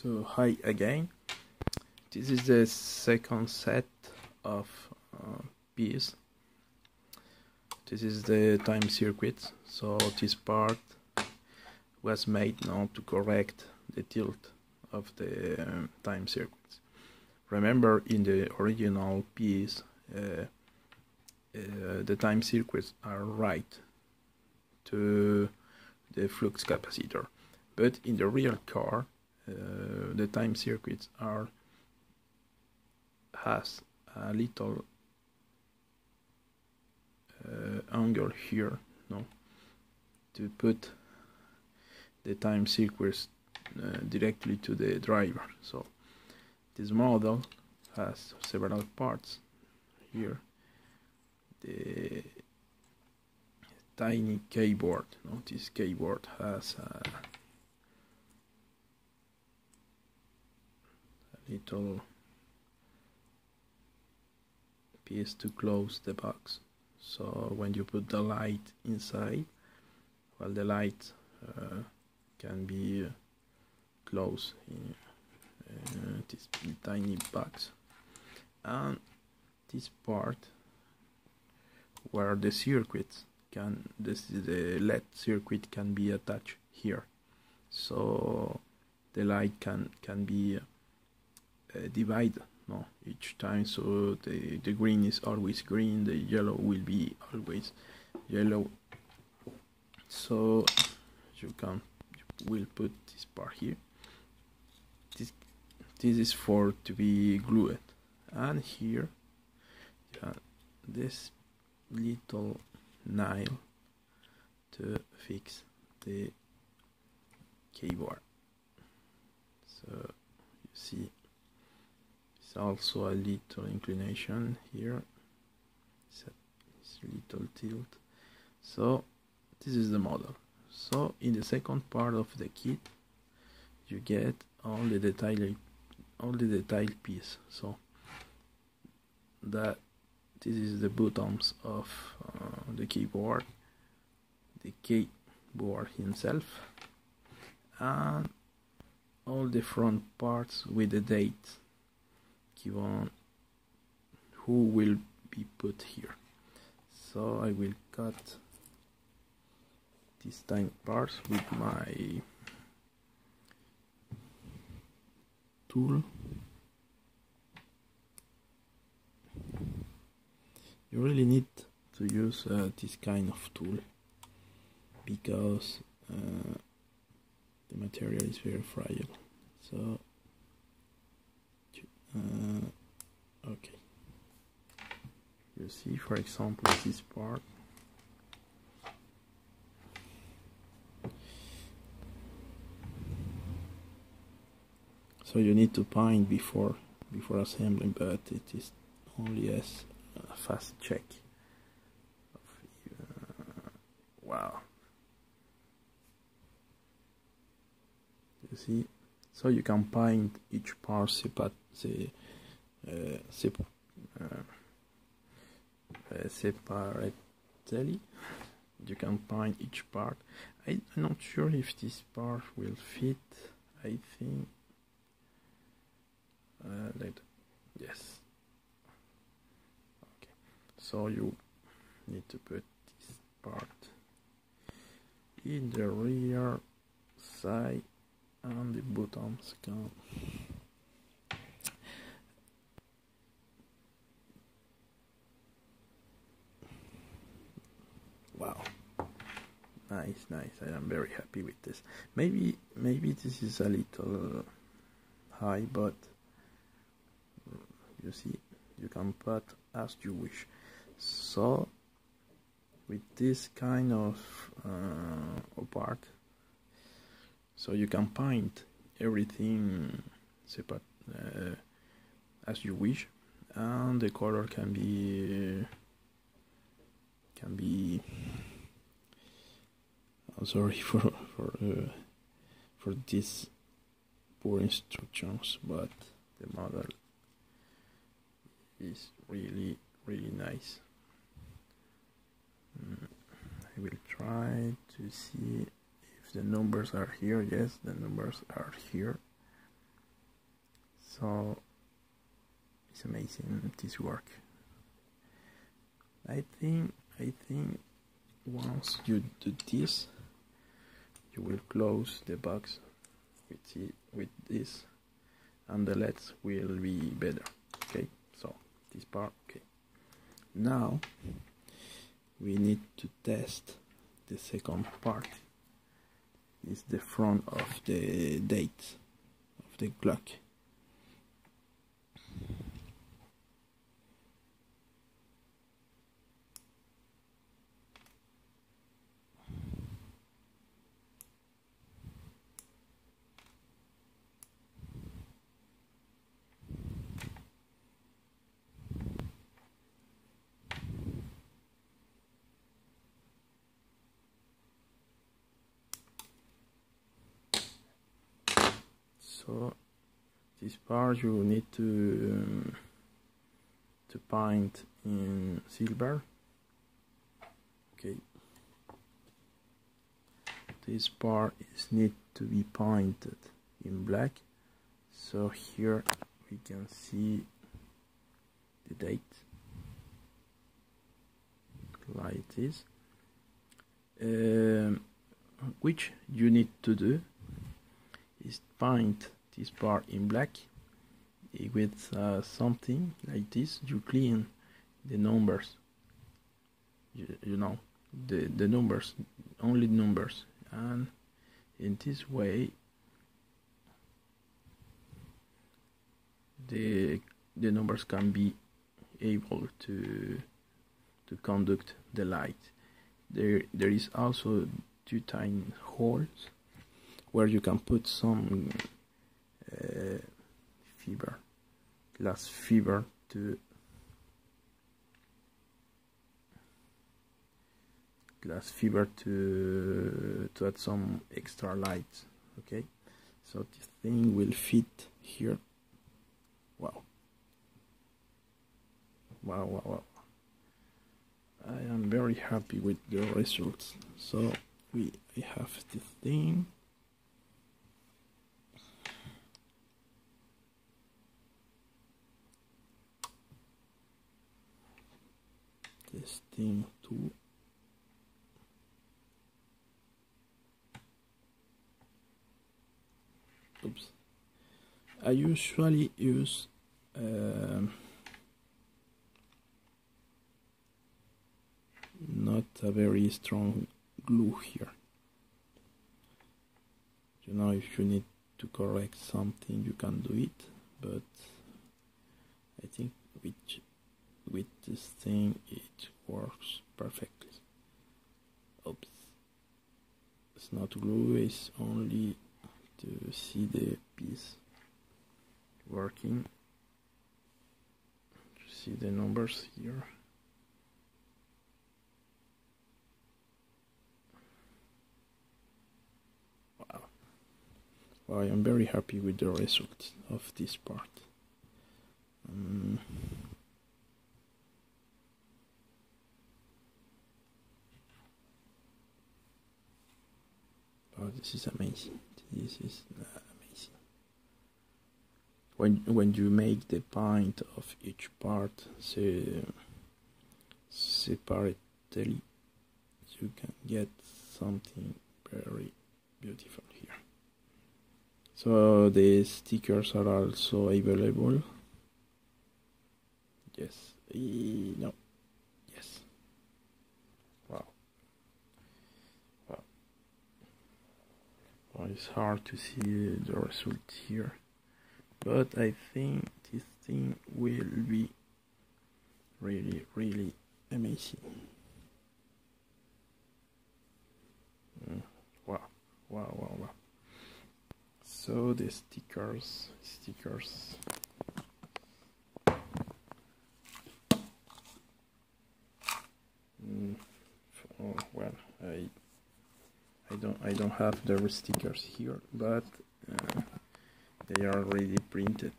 So hi again. This is the second set of piece. This is the time circuit. So this part was made now to correct the tilt of the time circuits. Remember, in the original piece, the time circuits are right to the flux capacitor, but in the real car, the time circuits has a little angle here, no, to put the time circuits directly to the driver. So this model has several parts here. The tiny keyboard, no, this keyboard has a little piece to close the box. So when you put the light inside, well, the light can be closed in this tiny box, and this part where the circuits can, this is the LED circuit, can be attached here, so the light can be divided, no, each time. So the green is always green, the yellow will be always yellow. So you will put this part here. This is for to be glued, and here this little nail to fix the keyboard. So you see, it's also a little inclination here, it's a little tilt. So this is the model. So in the second part of the kit, you get all the detail piece. So that this is the buttons of the keyboard, the keyboard himself, and all the front parts with the date given who will be put here. So I will cut these tiny parts with my tool. You really need to use this kind of tool because the material is very fragile. So okay, you see, for example, this part. So you need to paint before assembling, but it is only as a fast check. Wow, you see, so you can paint each part separately. You can paint each part. I'm not sure if this part will fit. I think yes. Okay, so you need to put this part in the rear side, and the buttons can wow, nice. I am very happy with this. Maybe this is a little high, but you see, you can put as you wish. So with this kind of part, so you can paint everything separate as you wish, and the color can be I'm sorry for these poor instructions, but the model is really nice. I will try to see if the numbers are here. Yes, the numbers are here. So it's amazing, this work. I think once you do this, you will close the box with this, and the LEDs will be better. Okay, so this part. Okay, now we need to test the second part. Is the front of the date of the clock. So this part you need to paint in silver. Okay. This part is need to be painted in black. So here we can see the date like this. Which you need to do is paint this part in black with something like this. You clean the numbers, you know, the numbers, only numbers, and in this way the numbers can be able to conduct the light. There is also two tiny holes where you can put some glass fiber to add some extra light. Okay, so this thing will fit here. Wow. I am very happy with the results. So I have this thing. This thing too. Oops. I usually use not a very strong glue here. You know, if you need to correct something, you can do it, but I think with this thing it works perfectly. Oops. It's not glue, it's only to see the piece working. See the numbers here. Wow, I am very happy with the result of this part. Oh, this is amazing. This is amazing. When you make the paint of each part separately, you can get something very beautiful here. So the stickers are also available. Yes. No. Yes. Wow. Well, it's hard to see the result here, but I think this thing will be really, really amazing. Wow. So the stickers. Oh, well, I don't have the stickers here, but they are already printed.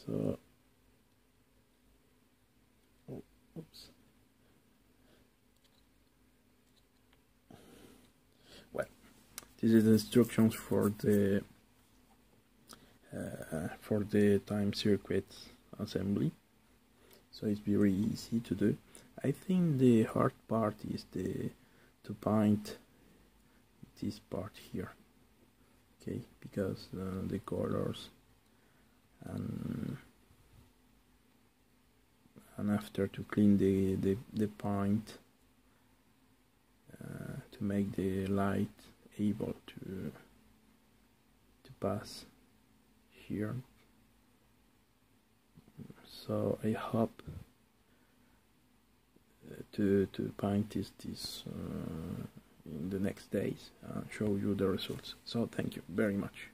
So oh, oops. This is the instructions for the time circuit assembly, so it's very easy to do. I think the hard part is to paint this part here, okay, because the colors and after to clean the paint to make the light able to pass here. So I hope to paint this in the next days and show you the results. So thank you very much.